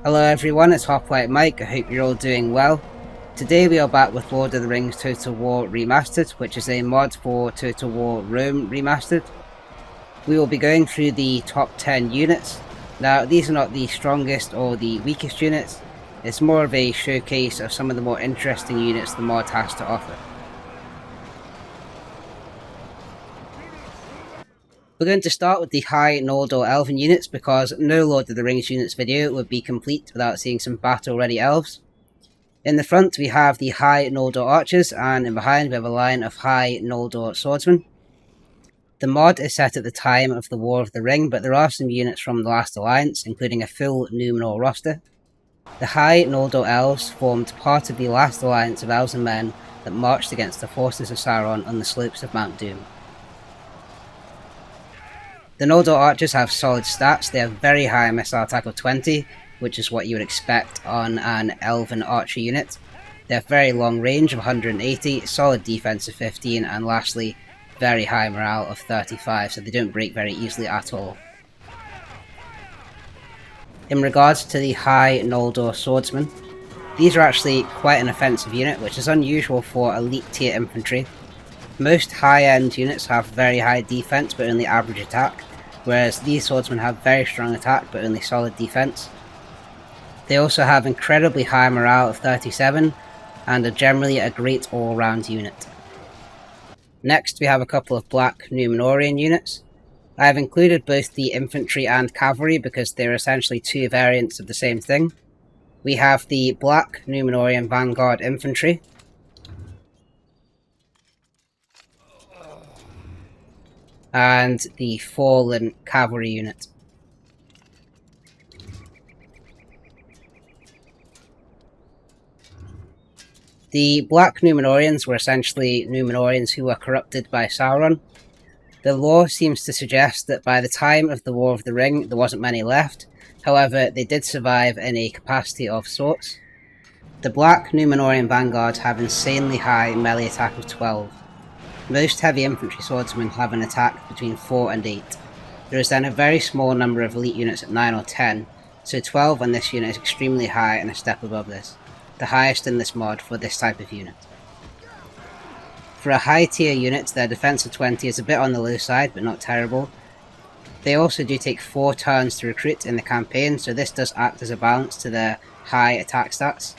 Hello everyone, it's Hoplite Mike, I hope you're all doing well. Today we are back with Lord of the Rings Total War Remastered, which is a mod for Total War Rome Remastered. We will be going through the top 10 units. Now these are not the strongest or the weakest units, it's more of a showcase of some of the more interesting units the mod has to offer. We're going to start with the high Noldor Elven units because no Lord of the Rings units video would be complete without seeing some battle-ready elves. In the front we have the high Noldor archers, and in behind we have a line of high Noldor swordsmen. The mod is set at the time of the War of the Ring, but there are some units from the last alliance, including a full Numenor roster. The high Noldor Elves formed part of the last alliance of elves and men that marched against the forces of Sauron on the slopes of Mount Doom. The Noldor archers have solid stats. They have very high missile attack of 20, which is what you would expect on an elven archer unit. They have very long range of 180, solid defense of 15, and lastly, very high morale of 35, so they don't break very easily at all. In regards to the high Noldor swordsmen, these are actually quite an offensive unit, which is unusual for elite tier infantry. Most high-end units have very high defense but only average attack, whereas these swordsmen have very strong attack but only solid defense. They also have incredibly high morale of 37 and are generally a great all-round unit. Next we have a couple of black Numenorean units. I have included both the infantry and cavalry because they're essentially two variants of the same thing. We have the black Numenorean Vanguard infantry, and the fallen cavalry unit. The Black Numenoreans were essentially Numenoreans who were corrupted by Sauron. The lore seems to suggest that by the time of the War of the Ring there wasn't many left, however they did survive in a capacity of sorts. The Black Numenorian Vanguard have insanely high melee attack of 12. Most heavy infantry swordsmen have an attack between 4 and 8. There is then a very small number of elite units at 9 or 10, so 12 on this unit is extremely high and a step above this, the highest in this mod for this type of unit. For a high tier unit, their defense of 20 is a bit on the low side, but not terrible. They also do take 4 turns to recruit in the campaign, so this does act as a balance to their high attack stats.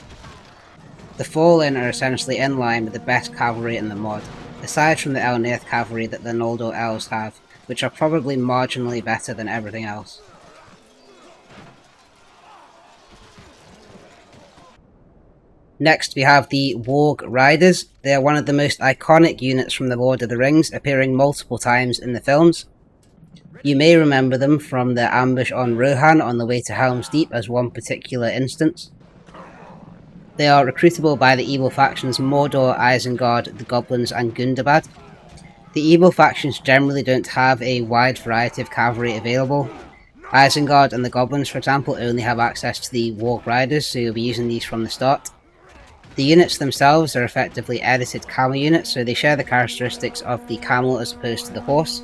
The Fallen are essentially in line with the best cavalry in the mod, aside from the Elnath cavalry that the Noldor Elves have, which are probably marginally better than everything else. Next we have the Warg Riders. They are one of the most iconic units from the Lord of the Rings, appearing multiple times in the films. You may remember them from their ambush on Rohan on the way to Helm's Deep as one particular instance. They are recruitable by the evil factions Mordor, Isengard, the Goblins and Gundabad. The evil factions generally don't have a wide variety of cavalry available. Isengard and the Goblins, for example, only have access to the Warg Riders, so you'll be using these from the start. The units themselves are effectively edited camel units, so they share the characteristics of the camel as opposed to the horse.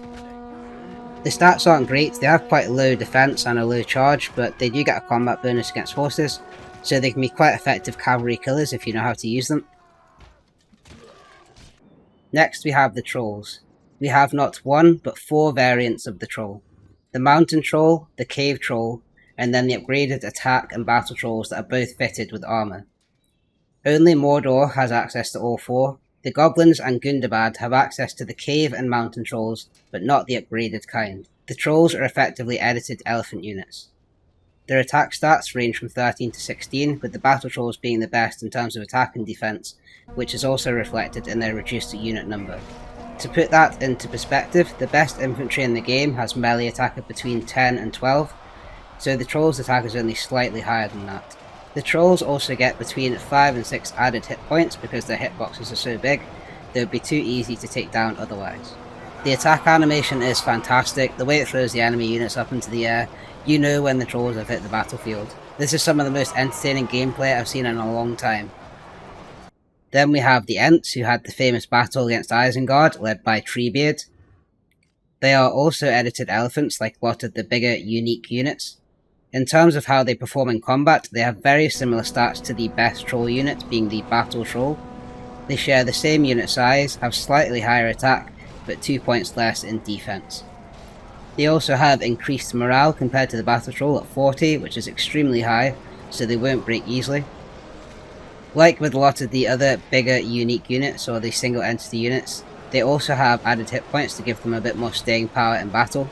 The stats aren't great, they have quite low defense and a low charge, but they do get a combat bonus against horses, so they can be quite effective cavalry killers if you know how to use them. Next we have the Trolls. We have not one, but 4 variants of the Troll. The Mountain Troll, the Cave Troll, and then the upgraded attack and battle trolls that are both fitted with armour. Only Mordor has access to all 4. The Goblins and Gundabad have access to the Cave and Mountain Trolls, but not the upgraded kind. The Trolls are effectively edited elephant units. Their attack stats range from 13 to 16, with the battle trolls being the best in terms of attack and defense, which is also reflected in their reduced unit number. To put that into perspective, the best infantry in the game has melee attack of between 10 and 12, so the trolls' attack is only slightly higher than that. The trolls also get between 5 and 6 added hit points because their hitboxes are so big, they would be too easy to take down otherwise. The attack animation is fantastic, the way it throws the enemy units up into the air, you know when the trolls have hit the battlefield. This is some of the most entertaining gameplay I've seen in a long time. Then we have the Ents, who had the famous battle against Isengard, led by Treebeard. They are also edited elephants like a lot of the bigger, unique units. In terms of how they perform in combat, they have very similar stats to the best troll unit, being the battle troll. They share the same unit size, have slightly higher attack, but 2 points less in defense. They also have increased morale compared to the battle troll at 40, which is extremely high, so they won't break easily. Like with a lot of the other bigger unique units or the single entity units, they also have added hit points to give them a bit more staying power in battle.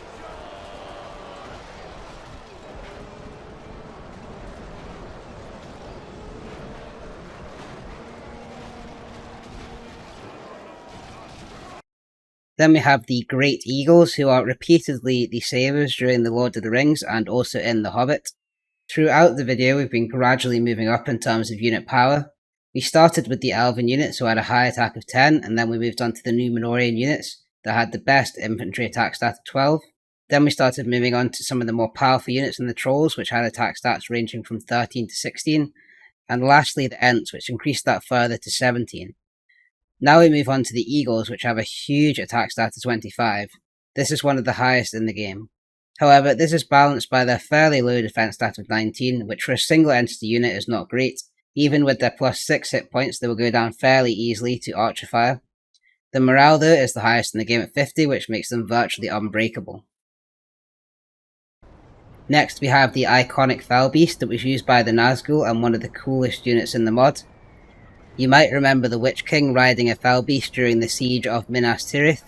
Then we have the Great Eagles, who are repeatedly the savers during the Lord of the Rings and also in The Hobbit. Throughout the video, we've been gradually moving up in terms of unit power. We started with the Elven units, who had a high attack of 10, and then we moved on to the Numenorean units, that had the best infantry attack stat of 12. Then we started moving on to some of the more powerful units in the Trolls, which had attack stats ranging from 13 to 16. And lastly, the Ents, which increased that further to 17. Now we move on to the Eagles, which have a huge attack stat of 25. This is one of the highest in the game. However, this is balanced by their fairly low defense stat of 19, which for a single entity unit is not great. Even with their plus 6 hit points, they will go down fairly easily to Archer Fire. The morale though is the highest in the game at 50, which makes them virtually unbreakable. Next we have the iconic Fellbeast that was used by the Nazgul and one of the coolest units in the mod. You might remember the Witch King riding a Fellbeast during the siege of Minas Tirith.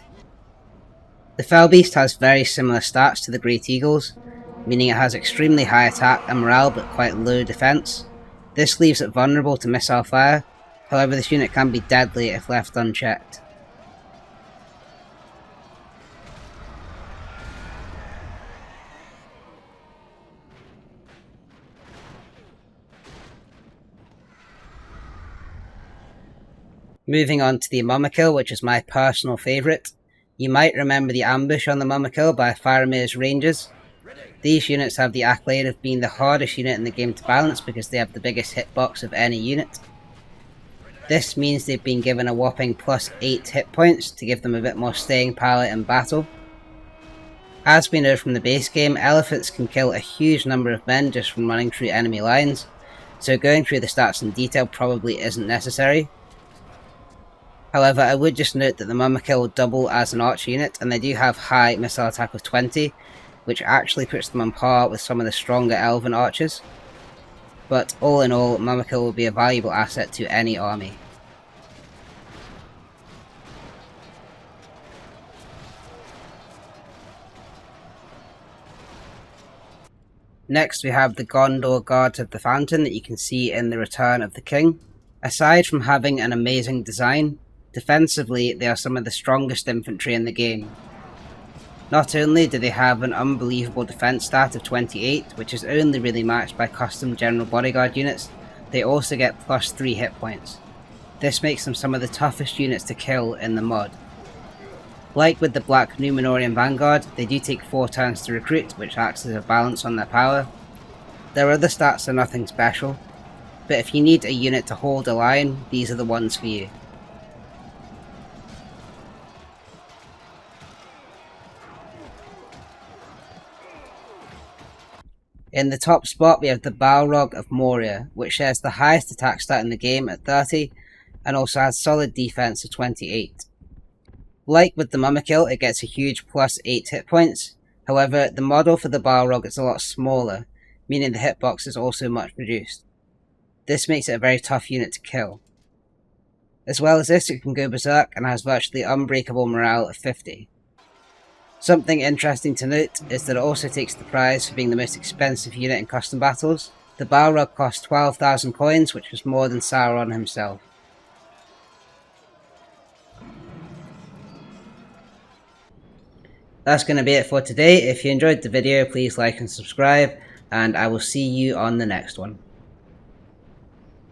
The Fellbeast has very similar stats to the Great Eagles, meaning it has extremely high attack and morale but quite low defense. This leaves it vulnerable to missile fire, however this unit can be deadly if left unchecked. Moving on to the Mumakil, which is my personal favourite. You might remember the ambush on the Mumakil by Faramir's Rangers. These units have the accolade of being the hardest unit in the game to balance because they have the biggest hitbox of any unit. This means they've been given a whopping plus 8 hit points to give them a bit more staying power in battle. As we know from the base game, elephants can kill a huge number of men just from running through enemy lines, so going through the stats in detail probably isn't necessary. However, I would just note that the Mumakil will double as an archer unit, and they do have high missile attack of 20, which actually puts them on par with some of the stronger elven archers. But all in all, Mumakil will be a valuable asset to any army. Next we have the Gondor Guards of the Fountain that you can see in The Return of the King. Aside from having an amazing design, defensively they are some of the strongest infantry in the game. Not only do they have an unbelievable defense stat of 28, which is only really matched by custom general bodyguard units, they also get plus 3 hit points. This makes them some of the toughest units to kill in the mod. Like with the Black Numenorean Vanguard, they do take 4 turns to recruit, which acts as a balance on their power. Their other stats are nothing special, but if you need a unit to hold a line, these are the ones for you. In the top spot we have the Balrog of Moria, which shares the highest attack stat in the game at 30, and also has solid defense of 28. Like with the Mumakil, it gets a huge plus 8 hit points, however the model for the Balrog is a lot smaller, meaning the hitbox is also much reduced. This makes it a very tough unit to kill. As well as this, it can go berserk and has virtually unbreakable morale of 50. Something interesting to note is that it also takes the prize for being the most expensive unit in custom battles. The Balrog cost 12,000 coins, which was more than Sauron himself. That's going to be it for today. If you enjoyed the video, please like and subscribe, and I will see you on the next one.